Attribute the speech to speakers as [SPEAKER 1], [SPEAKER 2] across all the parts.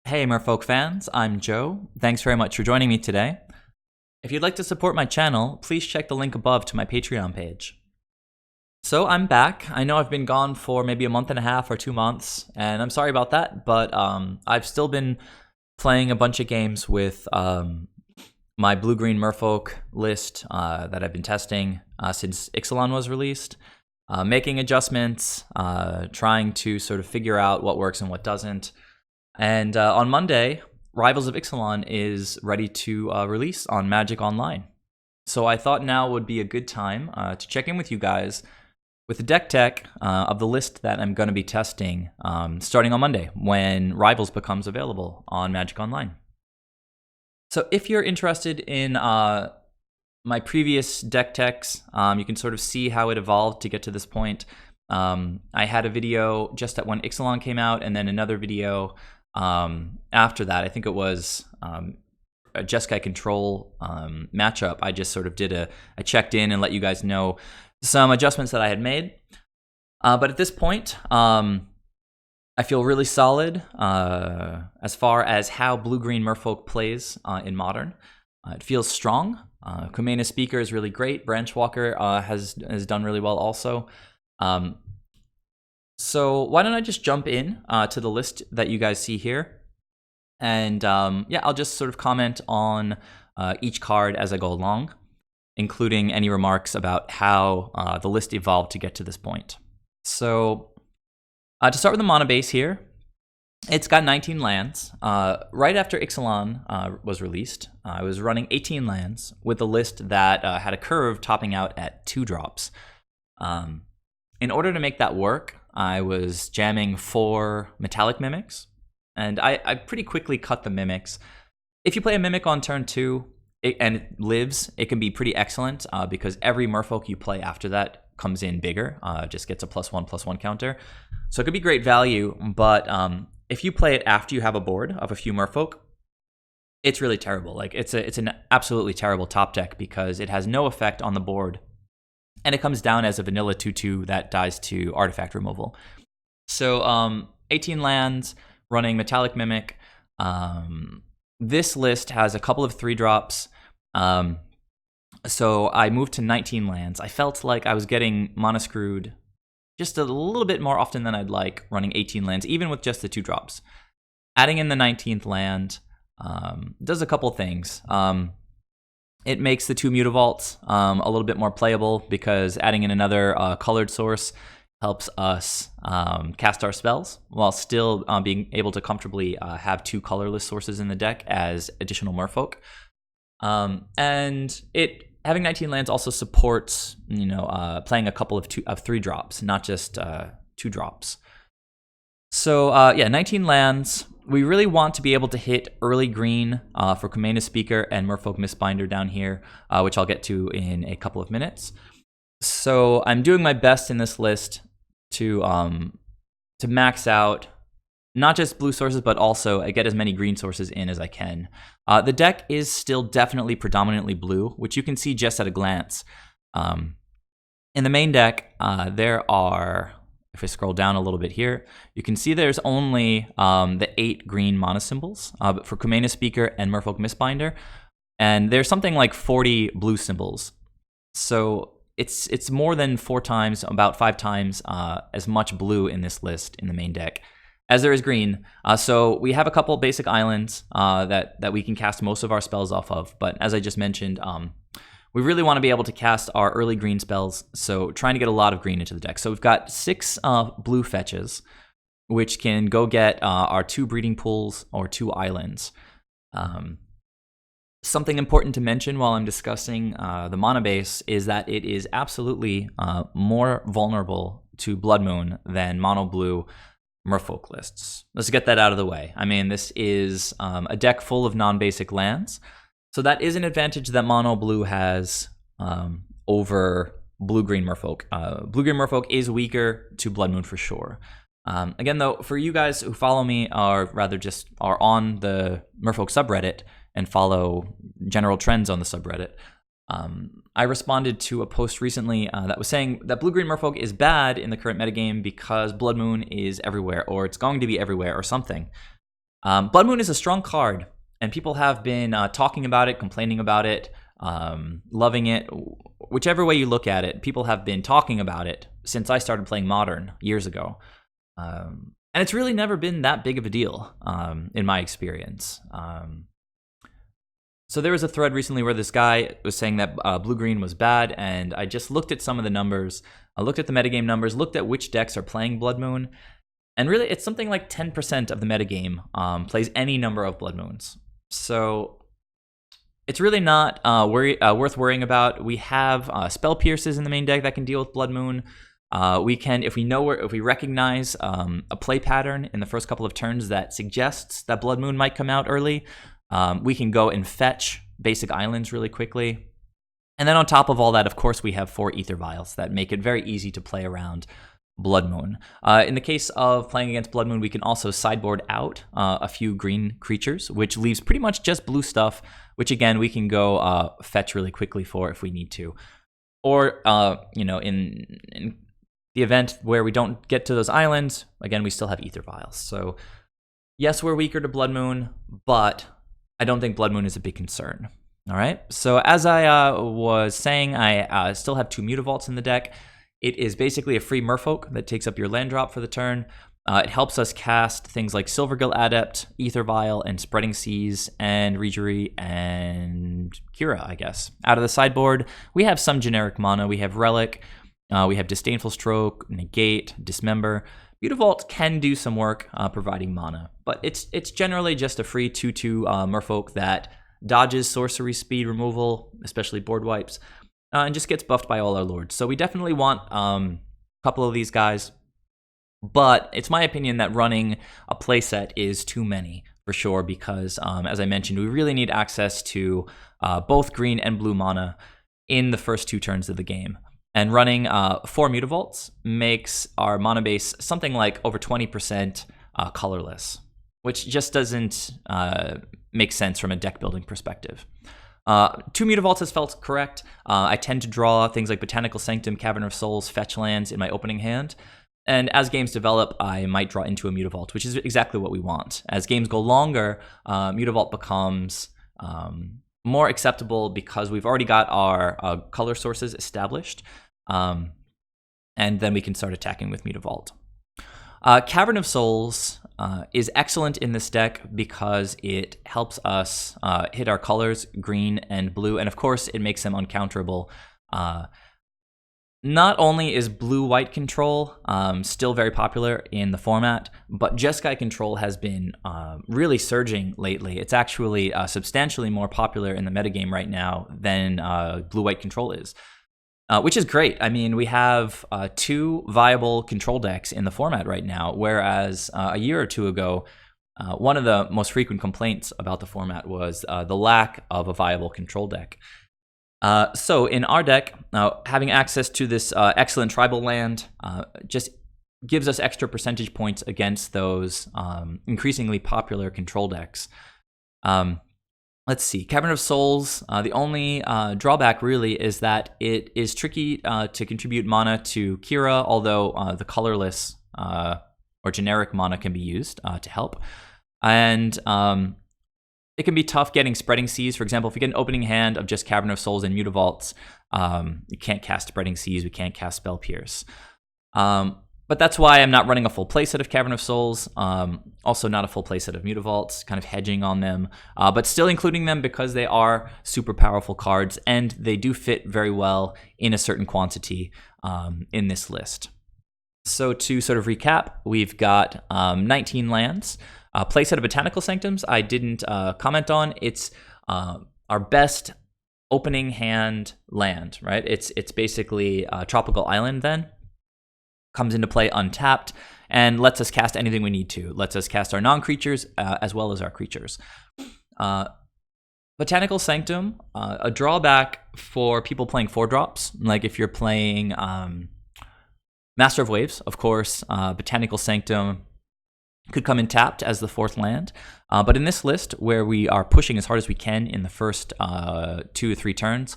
[SPEAKER 1] Hey Merfolk fans, I'm Joe. Thanks very much for joining me today. If you'd like to support my channel, please check the link above to my Patreon page. So I'm back. I know I've been gone for maybe a month and a half or 2 months, and I'm sorry about that, but I've still been playing a bunch of games with my blue-green Merfolk list that I've been testing since Ixalan was released, making adjustments, trying to sort of figure out what works and what doesn't. And on Monday, Rivals of Ixalan is ready to release on Magic Online. So I thought now would be a good time to check in with you guys with the deck tech of the list that I'm going to be testing starting on Monday when Rivals becomes available on Magic Online. So if you're interested in my previous deck techs, you can sort of see how it evolved to get to this point. I had a video just at when Ixalan came out, and then another video after that. I think it was a Jeskai control matchup. I just sort of did I checked in and let you guys know some adjustments that I had made. But at this point, I feel really solid as far as how blue-green Merfolk plays in Modern. It feels strong. Kumena Speaker is really great. Branchwalker has done really well also. So why don't I just jump in to the list that you guys see here, and yeah, I'll just sort of comment on each card as I go along, including any remarks about how the list evolved to get to this point. So to start with the mana base here, it's got 19 lands. Right after Ixalan was released, I was running 18 lands with a list that had a curve topping out at 2 drops. In order to make that work, I was jamming 4 metallic mimics, and I pretty quickly cut the mimics. If you play a mimic on turn 2 and it lives, it can be pretty excellent because every Merfolk you play after that comes in bigger, just gets a +1/+1 counter. So it could be great value, but if you play it after you have a board of a few Merfolk, it's really terrible. Like it's an absolutely terrible top deck because it has no effect on the board. And it comes down as a vanilla 2/2 that dies to artifact removal. So 18 lands, running Metallic Mimic. This list has a couple of 3-drops. So I moved to 19 lands. I felt like I was getting mana screwed just a little bit more often than I'd like running 18 lands, even with just the 2-drops. Adding in the 19th land does a couple things. It makes the 2 Mutavaults a little bit more playable because adding in another colored source helps us cast our spells while still being able to comfortably have 2 colorless sources in the deck as additional Merfolk. And having 19 lands also supports, playing a couple of 3-drops, not just 2-drops. So yeah, 19 lands. We really want to be able to hit early green for Kumena Speaker and Merfolk Mistbinder down here, which I'll get to in a couple of minutes. So I'm doing my best in this list to max out not just blue sources, but also get as many green sources in as I can. The deck is still definitely predominantly blue, which you can see just at a glance. In the main deck, there are... If I scroll down a little bit here, you can see there's only the 8 green mana symbols but for Kumena Speaker and Merfolk Mistbinder, and there's something like 40 blue symbols. So it's more than 4 times, about 5 times as much blue in this list in the main deck as there is green. So we have a couple basic islands that we can cast most of our spells off of, but as I just mentioned, we really want to be able to cast our early green spells, so trying to get a lot of green into the deck. So we've got 6 blue fetches, which can go get our 2 breeding pools or 2 islands. Something important to mention while I'm discussing the mana base is that it is absolutely more vulnerable to Blood Moon than mono blue Merfolk lists. Let's get that out of the way. I mean, this is a deck full of non-basic lands. So that is an advantage that mono blue has over blue-green Merfolk. Blue-green Merfolk is weaker to Blood Moon for sure. Again, though, for you guys who follow me, or rather just are on the Merfolk subreddit and follow general trends on the subreddit, I responded to a post recently that was saying that blue-green Merfolk is bad in the current metagame because Blood Moon is everywhere, or it's going to be everywhere, or something. Blood Moon is a strong card, and people have been talking about it, complaining about it, loving it. Whichever way you look at it, people have been talking about it since I started playing Modern years ago. And it's really never been that big of a deal in my experience. So there was a thread recently where this guy was saying that blue-green was bad, and I just looked at some of the numbers. I looked at the metagame numbers, looked at which decks are playing Blood Moon, and really it's something like 10% of the metagame plays any number of Blood Moons. So it's really not worth worrying about. We have Spell Pierces in the main deck that can deal with Blood Moon. We can, if we recognize a play pattern in the first couple of turns that suggests that Blood Moon might come out early, we can go and fetch basic islands really quickly. And then on top of all that, of course, we have 4 Ether Vials that make it very easy to play around Blood Moon. In the case of playing against Blood Moon, we can also sideboard out a few green creatures, which leaves pretty much just blue stuff, which again, we can go fetch really quickly for if we need to. Or, in the event where we don't get to those islands, again, we still have Ether Vials. So yes, we're weaker to Blood Moon, but I don't think Blood Moon is a big concern. All right, so as I was saying, I still have 2 Mutavaults in the deck. It is basically a free Merfolk that takes up your land drop for the turn. It helps us cast things like Silvergill Adept, Ether Vial, and Spreading Seas, and Rejury, and Kira, I guess. Out of the sideboard, we have some generic mana. We have Relic, we have Disdainful Stroke, Negate, Dismember. Mutavault can do some work providing mana, but it's generally just a free 2/2 Merfolk that dodges sorcery speed removal, especially board wipes, and just gets buffed by all our lords. So we definitely want a couple of these guys, but it's my opinion that running a playset is too many for sure, because as I mentioned, we really need access to both green and blue mana in the first 2 turns of the game. And running 4 Mutavaults makes our mana base something like over 20% colorless, which just doesn't make sense from a deck building perspective. 2 Mutavaults has felt correct. I tend to draw things like Botanical Sanctum, Cavern of Souls, fetch lands in my opening hand. And as games develop, I might draw into a Mutavault, which is exactly what we want. As games go longer, Mutavault becomes more acceptable because we've already got our color sources established. And then we can start attacking with Mutavault. Cavern of Souls is excellent in this deck because it helps us hit our colors, green and blue, and of course it makes them uncounterable. Not only is blue-white control still very popular in the format, but Jeskai control has been really surging lately. It's actually substantially more popular in the metagame right now than blue-white control is. Which is great. I mean, we have 2 viable control decks in the format right now, whereas a year or 2 ago, one of the most frequent complaints about the format was the lack of a viable control deck. So in our deck, having access to this excellent tribal land just gives us extra percentage points against those increasingly popular control decks. Let's see, Cavern of Souls, the only drawback really is that it is tricky to contribute mana to Kira, although the colorless or generic mana can be used to help. And it can be tough getting Spreading Seas. For example, if we get an opening hand of just Cavern of Souls and Mutavaults, you can't cast Spreading Seas, we can't cast Spell Pierce. But that's why I'm not running a full playset of Cavern of Souls, also not a full playset of Mutavaults, kind of hedging on them, but still including them because they are super powerful cards and they do fit very well in a certain quantity in this list. So to sort of recap, we've got 19 lands. Playset of Botanical Sanctums, I didn't comment on. It's our best opening hand land, right? It's basically a tropical island then. Comes into play untapped and lets us cast anything we need to. Lets us cast our non-creatures as well as our creatures. Botanical Sanctum, a drawback for people playing 4-drops, like if you're playing Master of Waves, of course, Botanical Sanctum could come in tapped as the 4th land. But in this list, where we are pushing as hard as we can in the first 2 or 3 turns,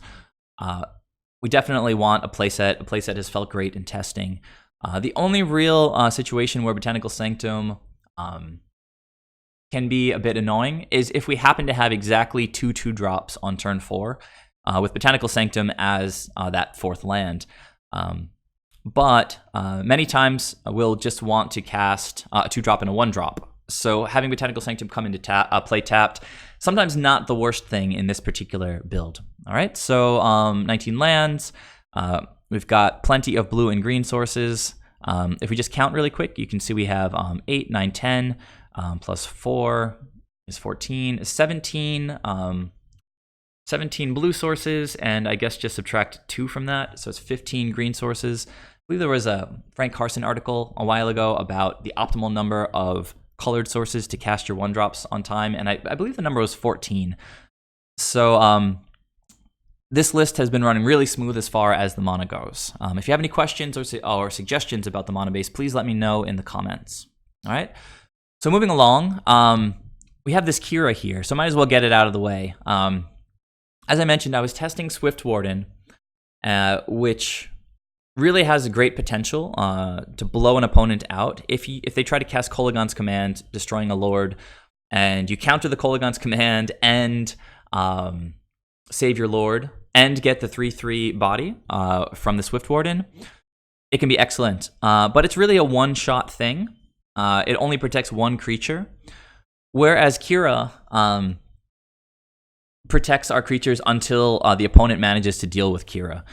[SPEAKER 1] we definitely want a playset. A playset has felt great in testing. The only real situation where Botanical Sanctum can be a bit annoying is if we happen to have exactly 2/2 on turn 4 with Botanical Sanctum as that 4th land. But many times we'll just want to cast a 2-drop and a 1-drop. So having Botanical Sanctum come into play tapped, sometimes not the worst thing in this particular build. All right, so 19 lands. We've got plenty of blue and green sources. If we just count really quick, you can see we have 8, 9, 10, plus 4 is 14, 17, 17 blue sources, and I guess just subtract 2 from that, so it's 15 green sources. I believe there was a Frank Carson article a while ago about the optimal number of colored sources to cast your 1-drops on time, and I believe the number was 14. So this list has been running really smooth as far as the mana goes. If you have any questions or suggestions about the mana base, please let me know in the comments. All right. So moving along, we have this Kira here, so might as well get it out of the way. As I mentioned, I was testing Swift Warden, which really has a great potential to blow an opponent out. If they try to cast Kolaghan's Command, destroying a Lord, and you counter the Kolaghan's Command and save your Lord, and get the 3/3 body from the Swift Warden, it can be excellent. But it's really a one-shot thing. It only protects one creature, whereas Kira protects our creatures until the opponent manages to deal with Kira.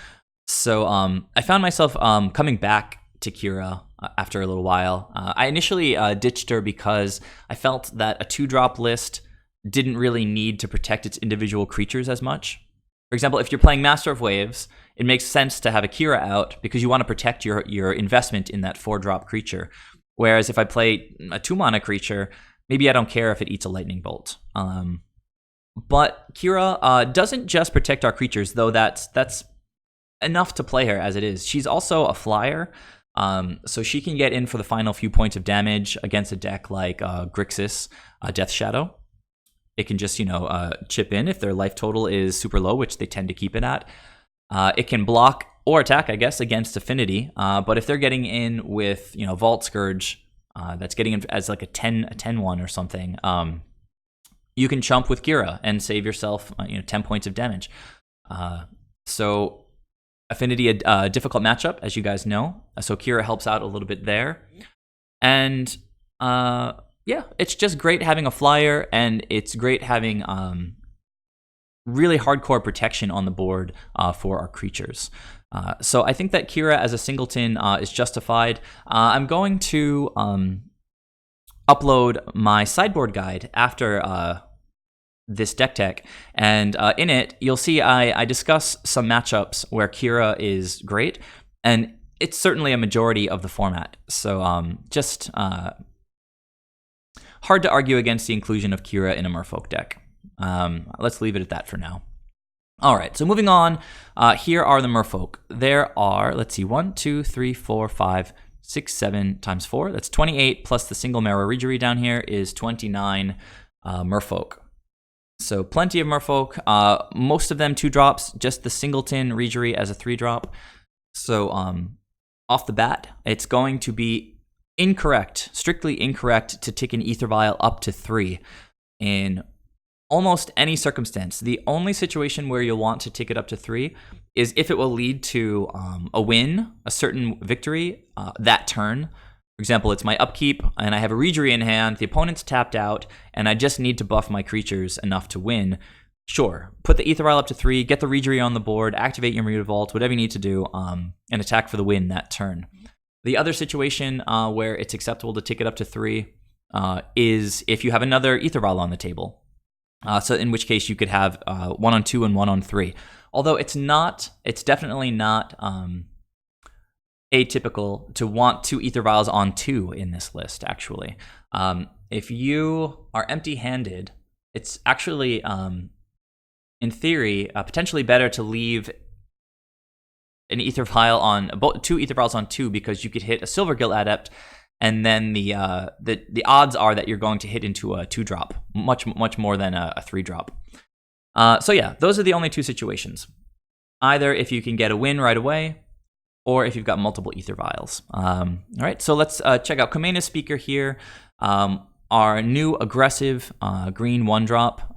[SPEAKER 1] So I found myself coming back to Kira after a little while. I initially ditched her because I felt that a 2-drop list didn't really need to protect its individual creatures as much. For example, if you're playing Master of Waves, it makes sense to have a Kira out because you want to protect your investment in that 4-drop creature. Whereas if I play a 2-mana creature, maybe I don't care if it eats a lightning bolt. But Kira doesn't just protect our creatures, though that's enough to play her as it is. She's also a flyer, so she can get in for the final few points of damage against a deck like Grixis, Death Shadow. It can just, chip in if their life total is super low, which they tend to keep it at. It can block or attack, I guess, against Affinity. But if they're getting in with, Vault Scourge, that's getting in as like a 10-1 or something, you can chump with Kira and save yourself, 10 points of damage. So Affinity, a difficult matchup, as you guys know. So Kira helps out a little bit there. And yeah, it's just great having a flyer, and it's great having really hardcore protection on the board for our creatures. So I think that Kira as a singleton is justified. I'm going to upload my sideboard guide after this deck tech, and in it you'll see I discuss some matchups where Kira is great, and it's certainly a majority of the format. So just hard to argue against the inclusion of Kira in a Merfolk deck. Let's leave it at that for now. All right, so moving on, here are the Merfolk. There are, let's see, 1, 2, 3, 4, 5, 6, 7 times 4. That's 28, plus the single Mara Regery down here is 29 Merfolk. So plenty of Merfolk, most of them 2-drops, just the singleton Regery as a 3-drop. So off the bat, it's going to be incorrect, strictly incorrect, to tick an Ether Vial up to 3 in almost any circumstance. The only situation where you'll want to tick it up to 3 is if it will lead to a win, a certain victory that turn. For example, it's my upkeep, and I have a Regery in hand, the opponent's tapped out, and I just need to buff my creatures enough to win. Sure, put the Ether Vial up to 3, get the Regery on the board, activate your Mutavault, whatever you need to do, and attack for the win that turn. The other situation where it's acceptable to tick it up to 3 is if you have another Ether Vial on the table. So in which case you could have 1 on 2 and 1 on 3. Although it's definitely not atypical to want 2 Ether Vials on 2 in this list, actually. If you are empty-handed, it's actually, in theory, potentially better to leave an Ether Vial on 2 Ether Vials on 2, because you could hit a Silvergill Adept, and then the odds are that you're going to hit into a 2-drop, much more than a 3-drop. So yeah, those are the only 2 situations. Either if you can get a win right away, or if you've got multiple Ether Vials. All right, so let's check out Kumena's Speaker here. our new aggressive green 1-drop,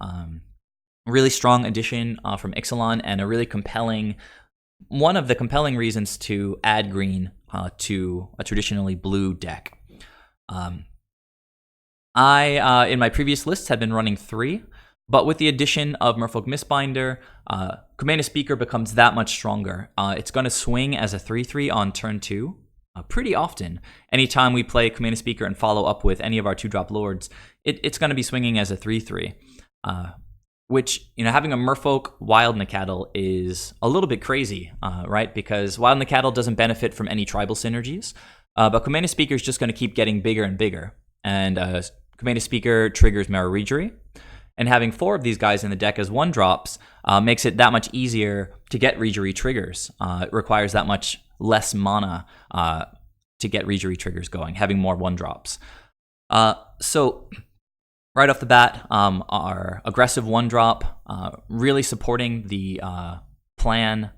[SPEAKER 1] really strong addition from Ixalan, and a really compelling, one of the compelling reasons to add green to a traditionally blue deck. I, in my previous lists, had been running 3, but with the addition of Merfolk Mistbinder, Command Speaker becomes that much stronger. It's going to swing as a 3/3 on turn 2 pretty often. Anytime we play Command Speaker and follow up with any of our 2-drop lords, it's going to be swinging as a 3/3. Which, having a Merfolk Wild Nacatl is a little bit crazy, right? Because Wild Nacatl doesn't benefit from any tribal synergies, but Command Speaker is just going to keep getting bigger and bigger. And Command Speaker triggers Maraudry. And having 4 of these guys in the deck as 1-drops makes it that much easier to get Regery triggers. It requires that much less mana to get Regery triggers going, having more 1-drops. So right off the bat, our aggressive 1-drop, really supporting the plan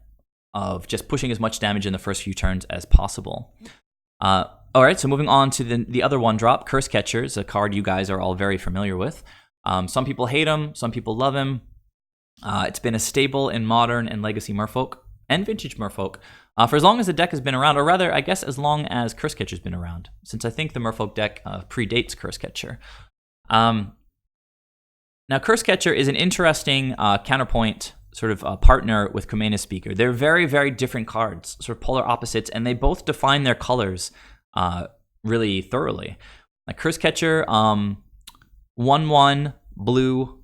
[SPEAKER 1] of just pushing as much damage in the first few turns as possible. All right, so moving on to the other 1-drop, Cursecatcher is a card you guys are all very familiar with. Some people hate him, some people love him. It's been a staple in Modern and Legacy Merfolk and Vintage Merfolk for as long as the deck has been around, or rather, I guess as long as Cursecatcher's been around, since I think the Merfolk deck predates Cursecatcher. Now, Cursecatcher is an interesting counterpoint sort of partner with Command Speaker. They're very, very different cards, sort of polar opposites, and they both define their colors really thoroughly. Like Cursecatcher, 1/1 blue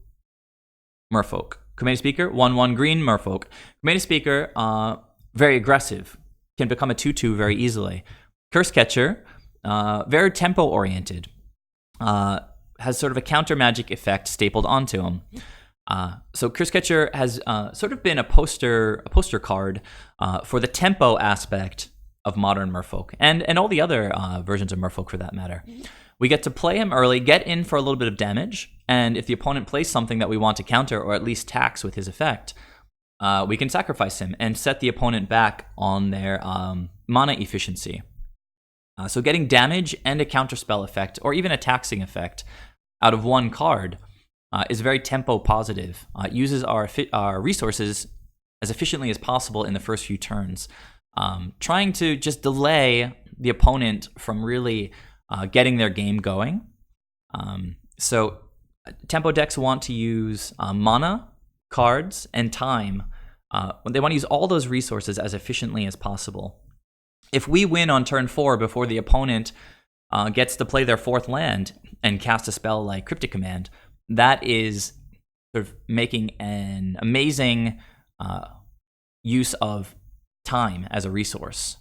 [SPEAKER 1] Merfolk. Command Speaker, 1/1 green Merfolk. Command Speaker, very aggressive, can become a 2/2 very easily. Cursecatcher, very tempo-oriented, has sort of a counter magic effect stapled onto him. So Cursecatcher has sort of been a poster card for the tempo aspect of Modern Merfolk, and all the other versions of Merfolk for that matter. We get to play him early, get in for a little bit of damage, and if the opponent plays something that we want to counter or at least tax with his effect, we can sacrifice him and set the opponent back on their mana efficiency. So getting damage and a counterspell effect, or even a taxing effect, out of one card is very tempo positive. It uses our resources as efficiently as possible in the first few turns, trying to just delay the opponent from really getting their game going. So tempo decks want to use mana, cards, and time. They want to use all those resources as efficiently as possible. If we win on turn 4 before the opponent gets to play their 4th land and cast a spell like Cryptic Command, that is sort of making an amazing use of time as a resource,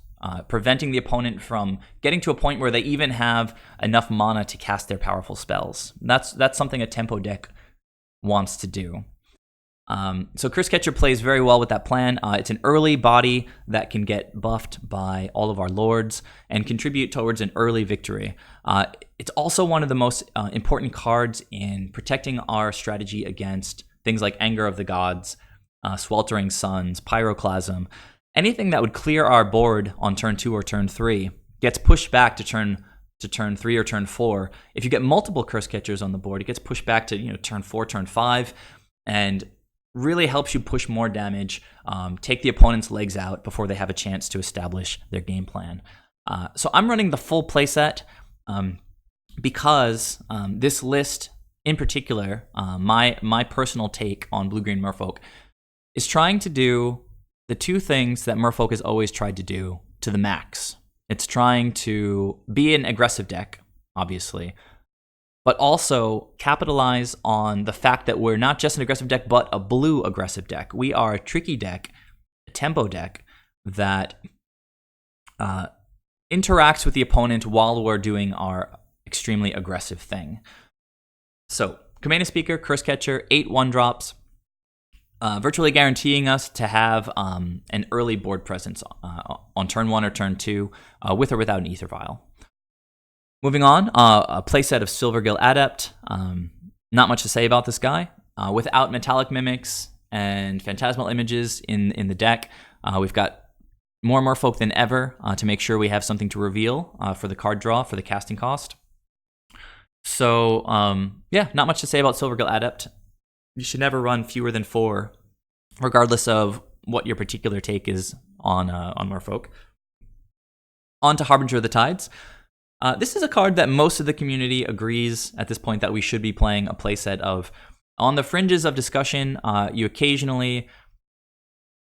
[SPEAKER 1] preventing the opponent from getting to a point where they even have enough mana to cast their powerful spells. That's something a tempo deck wants to do. So Cursecatcher plays very well with that plan. It's an early body that can get buffed by all of our lords and contribute towards an early victory. It's also one of the most important cards in protecting our strategy against things like Anger of the Gods, Sweltering Suns, Pyroclasm. Anything that would clear our board on turn 2 or turn 3 gets pushed back to turn 3 or turn 4. If you get multiple Cursecatchers on the board, it gets pushed back to turn 4, turn 5, and really helps you push more damage, take the opponent's legs out before they have a chance to establish their game plan. So I'm running the full playset because this list in particular, my personal take on Blue-Green Merfolk, is trying to do the two things that Merfolk has always tried to do to the max. It's trying to be an aggressive deck, obviously, but also capitalize on the fact that we're not just an aggressive deck, but a blue aggressive deck. We are a tricky deck, a tempo deck that interacts with the opponent while we're doing our extremely aggressive thing. So, Command Speaker, Cursecatcher, 8 1-drops, virtually guaranteeing us to have an early board presence on turn 1 or turn 2, with or without an Ether Vial. Moving on, a playset of Silvergill Adept. Not much to say about this guy. Without Metallic Mimics and Phantasmal images in the deck, we've got more Merfolk than ever to make sure we have something to reveal for the card draw, for the casting cost. So, yeah, not much to say about Silvergill Adept. You should never run fewer than 4, regardless of what your particular take is on Merfolk. On to Harbinger of the Tides. This is a card that most of the community agrees at this point that we should be playing a playset of. On the fringes of discussion, you occasionally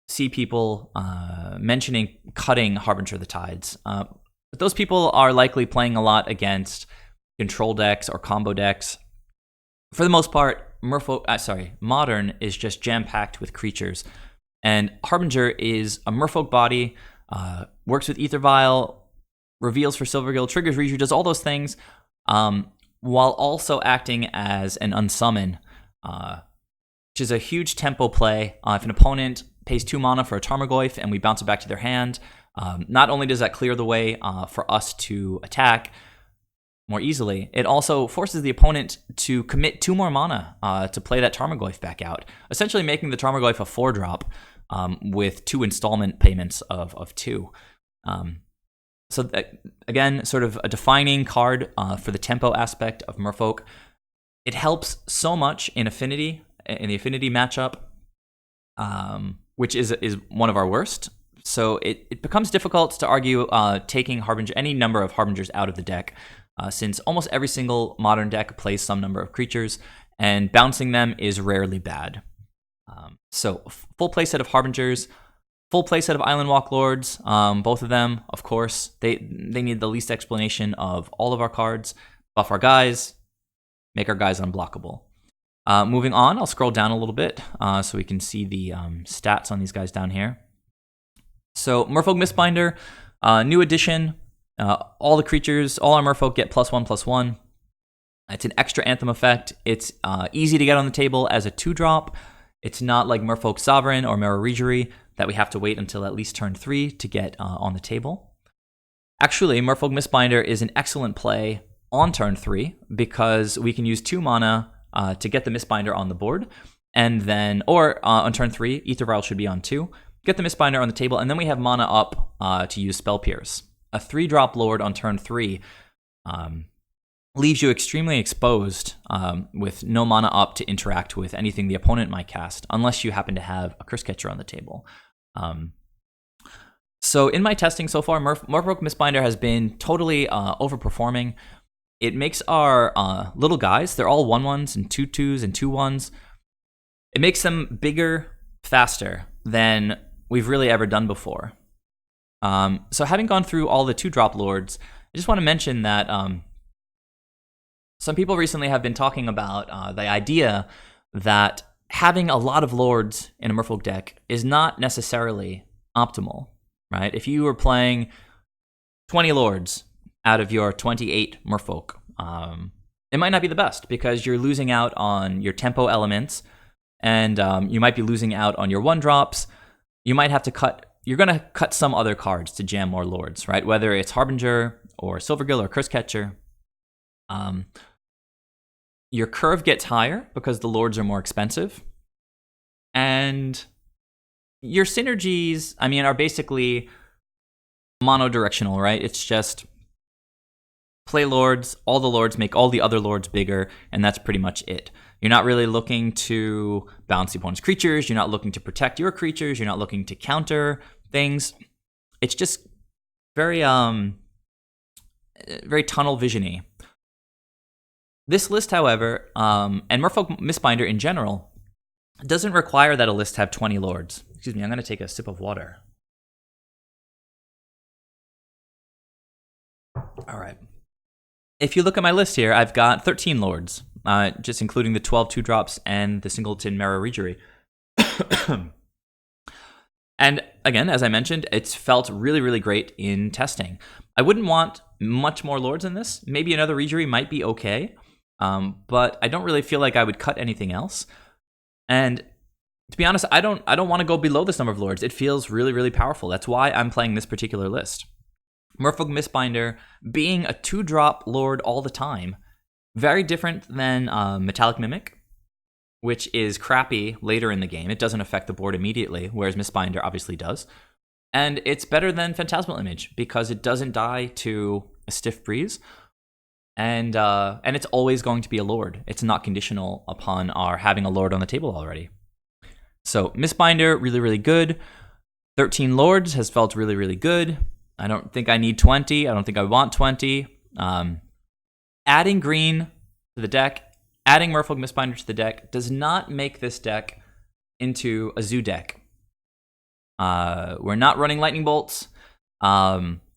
[SPEAKER 1] see people mentioning cutting Harbinger of the Tides. But those people are likely playing a lot against control decks or combo decks. For the most part, Modern is just jam-packed with creatures. And Harbinger is a Merfolk body, works with Ether Vial, reveals for Silvergill, triggers Reju, does all those things, while also acting as an unsummon, which is a huge tempo play. If an opponent pays 2 mana for a Tarmogoyf and we bounce it back to their hand, not only does that clear the way for us to attack more easily, it also forces the opponent to commit 2 more mana to play that Tarmogoyf back out, essentially making the Tarmogoyf a 4-drop with 2 installment payments of 2. So that, again, sort of a defining card for the tempo aspect of Merfolk. It helps so much in the Affinity matchup, which is one of our worst. So it becomes difficult to argue taking any number of Harbingers out of the deck, since almost every single Modern deck plays some number of creatures, and bouncing them is rarely bad. So full playset of Harbingers, full playset of Island Walk Lords, both of them, of course. They need the least explanation of all of our cards. Buff our guys, make our guys unblockable. Moving on, I'll scroll down a little bit so we can see the stats on these guys down here. So Merfolk Mistbinder, new edition. All the creatures, all our Merfolk get +1/+1. It's an extra Anthem effect. It's easy to get on the table as a 2-drop. It's not like Merfolk Sovereign or Mirror Regery that we have to wait until at least turn 3 to get on the table. Actually, Merfolk Mistbinder is an excellent play on turn 3 because we can use 2 mana to get the Mistbinder on the board, and then, or on turn 3, Ether Vial should be on 2, get the Mistbinder on the table, and then we have mana up to use Spell Pierce. A 3-drop Lord on turn 3 leaves you extremely exposed with no mana up to interact with anything the opponent might cast, unless you happen to have a Cursecatcher on the table. So in my testing so far, Merfolk Mistbinder has been totally overperforming. It makes our little guys, they're all 1/1s and 2/2s and 2/1s. It makes them bigger, faster than we've really ever done before. So having gone through all the 2-drop Lords, I just want to mention that some people recently have been talking about the idea that having a lot of Lords in a Merfolk deck is not necessarily optimal, right? If you were playing 20 Lords out of your 28 Merfolk, it might not be the best because you're losing out on your tempo elements, and you might be losing out on your 1-drops. You might have to you're going to cut some other cards to jam more Lords, right? Whether it's Harbinger or Silvergill or Cursecatcher. Your curve gets higher because the Lords are more expensive. And your synergies, are basically monodirectional, right? It's just play Lords, all the Lords make all the other Lords bigger, and that's pretty much it. You're not really looking to balance the opponent's creatures, you're not looking to protect your creatures, you're not looking to counter things. It's just very very tunnel vision-y. This list, however, and Merfolk Mistbinder in general, doesn't require that a list have 20 Lords. Excuse me, I'm going to take a sip of water. All right. If you look at my list here, I've got 13 Lords, just including the 12 2-drops and the singleton Mirror Regery. And again, as I mentioned, it's felt really, really great in testing. I wouldn't want much more Lords in this. Maybe another Regery might be okay, but I don't really feel like I would cut anything else. And to be honest, I don't want to go below this number of Lords. It feels really, really powerful. That's why I'm playing this particular list. Merfolk Mistbinder being a 2-drop Lord all the time, very different than Metallic Mimic, which is crappy later in the game. It doesn't affect the board immediately, whereas Mistbinder obviously does. And it's better than Phantasmal Image because it doesn't die to a Stiff Breeze. and it's always going to be a Lord. It's not conditional upon our having a Lord on the table already. So Mistbinder, really, really good. 13 Lords has felt really, really good. I don't think I need 20. I don't think I want 20. Adding green to the deck, adding Merfolk Mistbinder to the deck does not make this deck into a zoo deck. We're not running lightning bolts.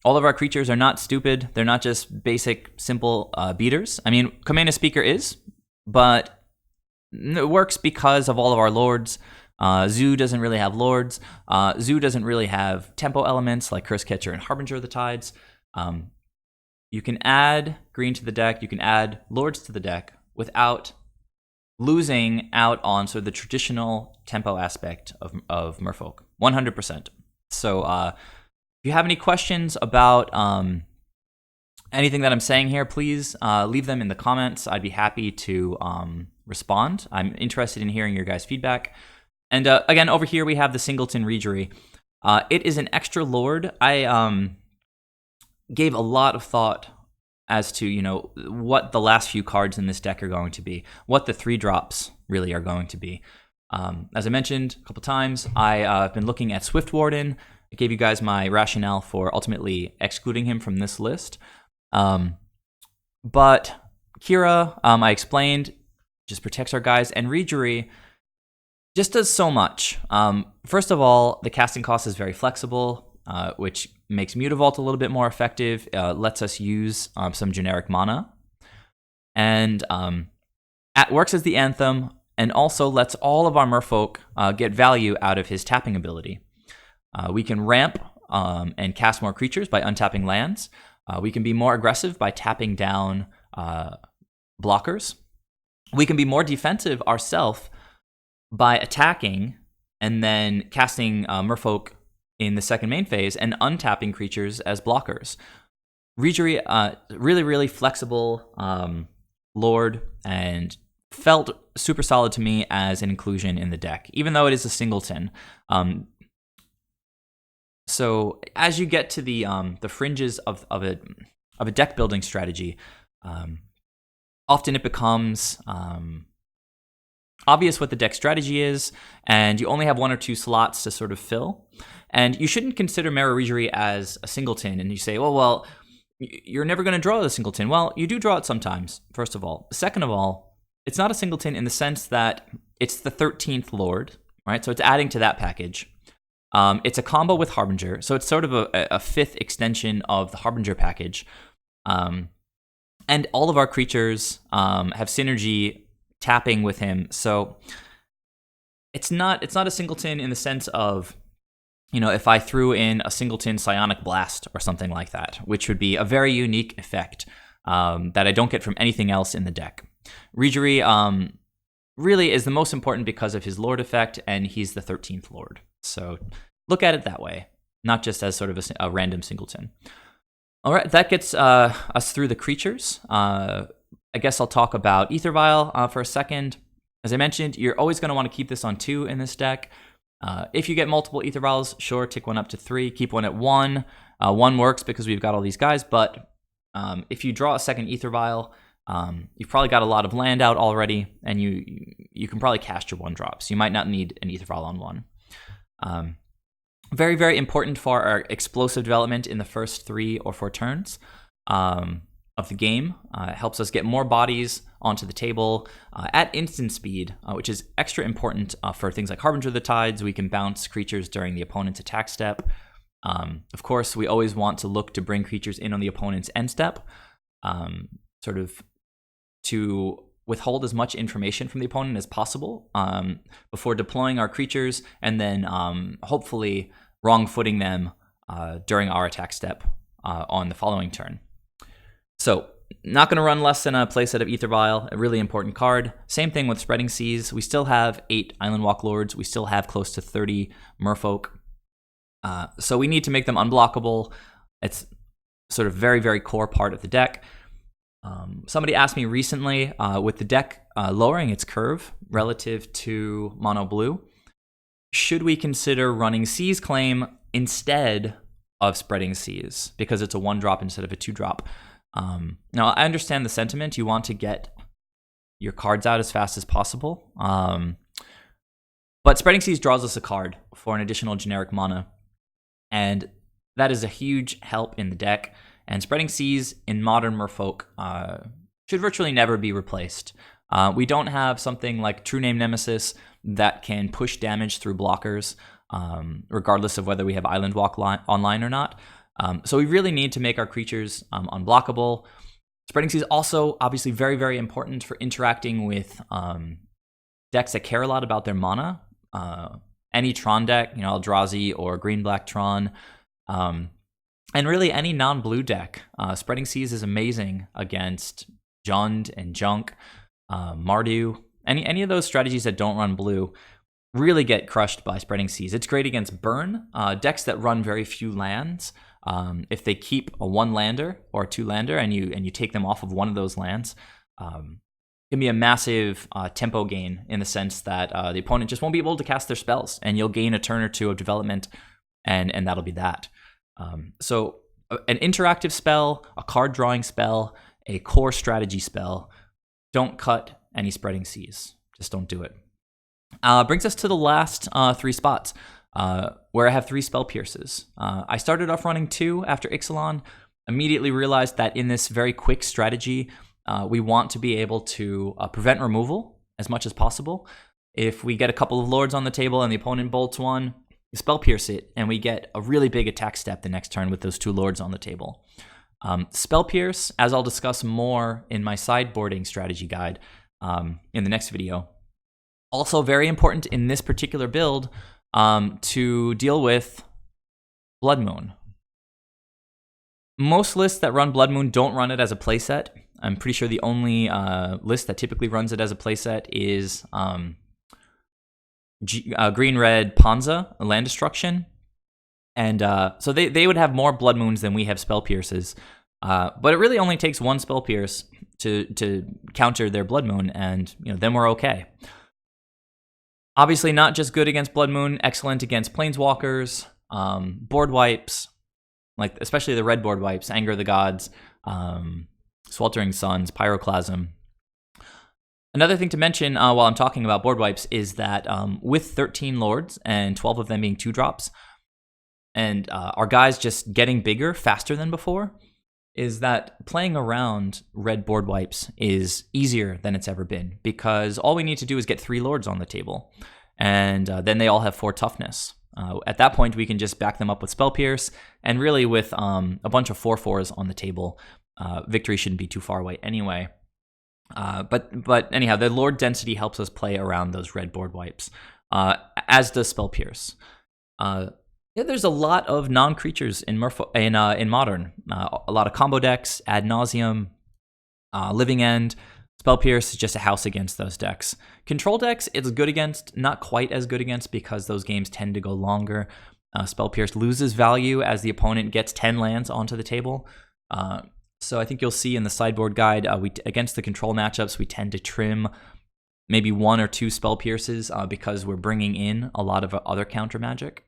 [SPEAKER 1] All of our creatures are not stupid. They're not just basic, simple beaters. I mean, Command a Speaker is, but it works because of all of our Lords. Zoo doesn't really have Lords. Zoo doesn't really have tempo elements like Cursecatcher and Harbinger of the Tides. You can add green to the deck. You can add Lords to the deck without losing out on sort of the traditional tempo aspect of Merfolk. 100%. So if you have any questions about anything that I'm saying here, please leave them in the comments. I'd be happy to respond. I'm interested in hearing your guys' feedback. And again, over here we have the Singleton Regery. It is an extra Lord. I gave a lot of thought as to, you know, what the last few cards in this deck are going to be, what the 3-drops really are going to be. As I mentioned a couple times, I've been looking at Swift Warden. I gave you guys my rationale for ultimately excluding him from this list. But Kira, I explained, just protects our guys, and Regery just does so much. First of all, the casting cost is very flexible, which makes Mutavault a little bit more effective, lets us use some generic mana, and works as the Anthem, and also lets all of our Merfolk get value out of his tapping ability. We can ramp and cast more creatures by untapping lands. We can be more aggressive by tapping down blockers. We can be more defensive ourselves by attacking and then casting Merfolk in the second main phase and untapping creatures as blockers. Regery, really, really flexible Lord, and felt super solid to me as an inclusion in the deck, even though it is a singleton. So as you get to the fringes of a deck building strategy, often it becomes obvious what the deck strategy is, and you only have 1 or 2 slots to sort of fill. And you shouldn't consider Mara Regery as a singleton, and you say, well, you're never going to draw a singleton. Well, you do draw it sometimes, first of all. Second of all, it's not a singleton in the sense that it's the 13th Lord, right? So it's adding to that package. It's a combo with Harbinger, so it's sort of a 5th extension of the Harbinger package. And all of our creatures have synergy tapping with him, so it's not a singleton in the sense of, you know, if I threw in a singleton Psionic Blast or something like that, which would be a very unique effect that I don't get from anything else in the deck. Regery really is the most important because of his Lord effect, and he's the 13th Lord. So look at it that way, not just as sort of a random singleton. All right, that gets us through the creatures. I guess I'll talk about Aether Vial for a second. As I mentioned, you're always going to want to keep this on 2 in this deck. If you get multiple Aether Vials, sure, tick one up to 3. Keep one at 1. 1 works because we've got all these guys, but if you draw a second Aether Vial, you've probably got a lot of land out already, and you can probably cast your 1-drops. You might not need an Aether Vial on 1. Very, very important for our explosive development in the first 3 or 4 turns of the game. It helps us get more bodies onto the table at instant speed, which is extra important for things like Harbinger of the Tides. We can bounce creatures during the opponent's attack step. Of course, we always want to look to bring creatures in on the opponent's end step, sort of to withhold as much information from the opponent as possible before deploying our creatures, and then hopefully wrong-footing them during our attack step on the following turn. So, not going to run less than a playset of Aether Vial, a really important card. Same thing with Spreading Seas. We still have 8 Island Walk Lords. We still have close to 30 Merfolk. So we need to make them unblockable. It's sort of very, very core part of the deck. Somebody asked me recently, with the deck lowering its curve relative to Mono Blue, should we consider running Seas Claim instead of Spreading Seas, because it's a 1-drop instead of a 2-drop? Now, I understand the sentiment. You want to get your cards out as fast as possible. But Spreading Seas draws us a card for an additional generic mana, and that is a huge help in the deck. And Spreading Seas in Modern Merfolk should virtually never be replaced. We don't have something like True Name Nemesis that can push damage through blockers, regardless of whether we have Island Walk online or not. So we really need to make our creatures unblockable. Spreading Seas also obviously very, very important for interacting with decks that care a lot about their mana. Any Tron deck, Eldrazi or Green-Black Tron, and really any non-blue deck. Spreading Seas is amazing against Jund and Junk, Mardu. Any of those strategies that don't run blue really get crushed by Spreading Seas. It's great against burn, decks that run very few lands. If they keep a 1-lander or a 2-lander and you take them off of one of those lands, can be a massive tempo gain in the sense that the opponent just won't be able to cast their spells, and you'll gain a turn or two of development, and that'll be that. So an interactive spell, a card drawing spell, a core strategy spell. Don't cut any Spreading Seas. Just don't do it. Brings us to the last 3 spots, where I have 3 Spell Pierces. I started off running 2 after Ixalan, immediately realized that in this very quick strategy, we want to be able to prevent removal as much as possible. If we get a couple of lords on the table and the opponent bolts one, Spell Pierce it, and we get a really big attack step the next turn with those 2 lords on the table. Spell Pierce, as I'll discuss more in my sideboarding strategy guide in the next video. Also very important in this particular build to deal with Blood Moon. Most lists that run Blood Moon don't run it as a playset. I'm pretty sure the only list that typically runs it as a playset is Green-Red Ponza, Land Destruction. And so they would have more Blood Moons than we have Spell Pierces. But it really only takes 1 Spell Pierce to counter their Blood Moon, and then we're okay. Obviously not just good against Blood Moon, excellent against Planeswalkers, board wipes, like especially the red board wipes, Anger of the Gods, Sweltering Suns, Pyroclasm. Another thing to mention while I'm talking about board wipes is that with 13 lords and 12 of them being 2-drops, and our guys just getting bigger faster than before, is that playing around red board wipes is easier than it's ever been, because all we need to do is get 3 lords on the table, and then they all have 4 toughness. At that point, we can just back them up with Spell Pierce, and really with a bunch of 4/4s on the table, victory shouldn't be too far away anyway. But anyhow, the lord density helps us play around those red board wipes, as does Spell Pierce. There's a lot of non-creatures in Modern. A lot of combo decks, Ad Nauseam, Living End. Spell Pierce is just a house against those decks. Control decks, it's good against, not quite as good against, because those games tend to go longer. Spell Pierce loses value as the opponent gets 10 lands onto the table. So I think you'll see in the sideboard guide, against the control matchups, we tend to trim maybe 1 or 2 Spell Pierces because we're bringing in a lot of other counter magic.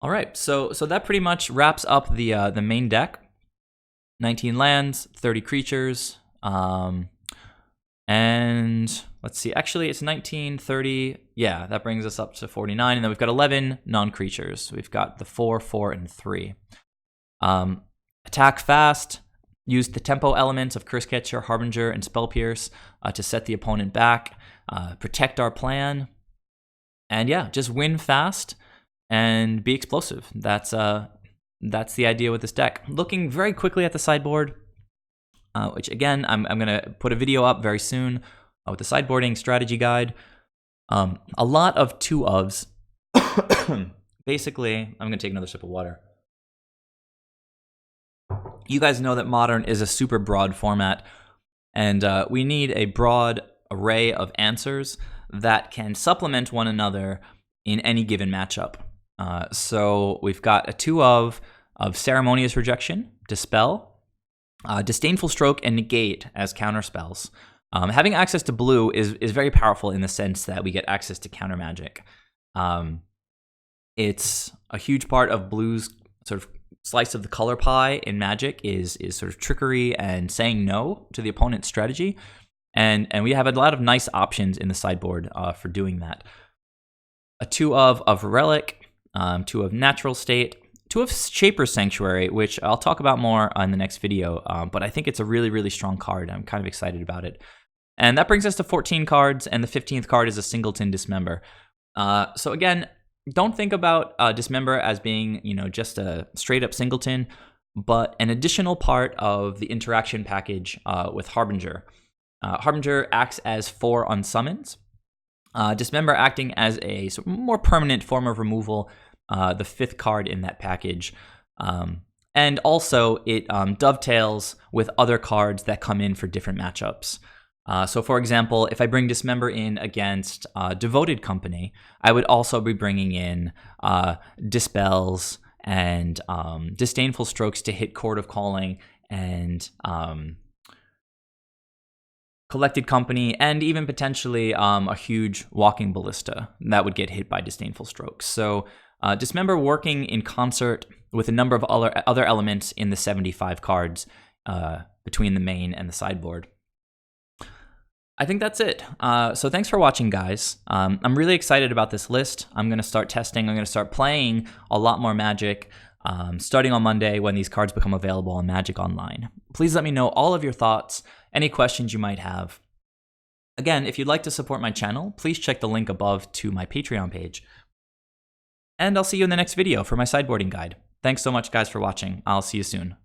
[SPEAKER 1] All right, so that pretty much wraps up the main deck. 19 lands, 30 creatures, and let's see. Actually, it's 19, 30. Yeah, that brings us up to 49, and then we've got 11 non-creatures. We've got the 4, 4, and 3. Attack fast. Use the tempo elements of Cursecatcher, Harbinger, and Spell Pierce to set the opponent back. Protect our plan, and yeah, just win fast and be explosive. That's the idea with this deck. Looking very quickly at the sideboard, which again, I'm going to put a video up very soon with the sideboarding strategy guide. A lot of 2-ofs. Basically, I'm going to take another sip of water. You guys know that Modern is a super broad format, and we need a broad array of answers that can supplement one another in any given matchup. So we've got a 2-of Ceremonious Rejection, Dispel, Disdainful Stroke, and Negate as counter spells. Having access to blue is very powerful in the sense that we get access to counter magic. It's a huge part of blue's sort of slice of the color pie in Magic is sort of trickery and saying no to the opponent's strategy. And we have a lot of nice options in the sideboard for doing that. A 2 of Relic, 2 of Natural State, 2 of Shaper's Sanctuary, which I'll talk about more in the next video, but I think it's a really, really strong card. I'm kind of excited about it. And that brings us to 14 cards, and the 15th card is a Singleton Dismember. So again, don't think about Dismember as being, just a straight-up Singleton, but an additional part of the interaction package with Harbinger. Harbinger acts as 4 unsummons. Dismember acting as a more permanent form of removal, the 5th card in that package. And also, it dovetails with other cards that come in for different matchups. So, for example, if I bring Dismember in against Devoted Company, I would also be bringing in Dispels and Disdainful Strokes to hit Chord of Calling and Collected Company, and even potentially a huge Walking Ballista that would get hit by Disdainful Strokes. So Dismember working in concert with a number of other elements in the 75 cards between the main and the sideboard. I think that's it. So thanks for watching, guys. I'm really excited about this list. I'm going to start testing. I'm going to start playing a lot more Magic starting on Monday when these cards become available on Magic Online. Please let me know all of your thoughts, any questions you might have. Again, if you'd like to support my channel, please check the link above to my Patreon page. And I'll see you in the next video for my sideboarding guide. Thanks so much, guys, for watching. I'll see you soon.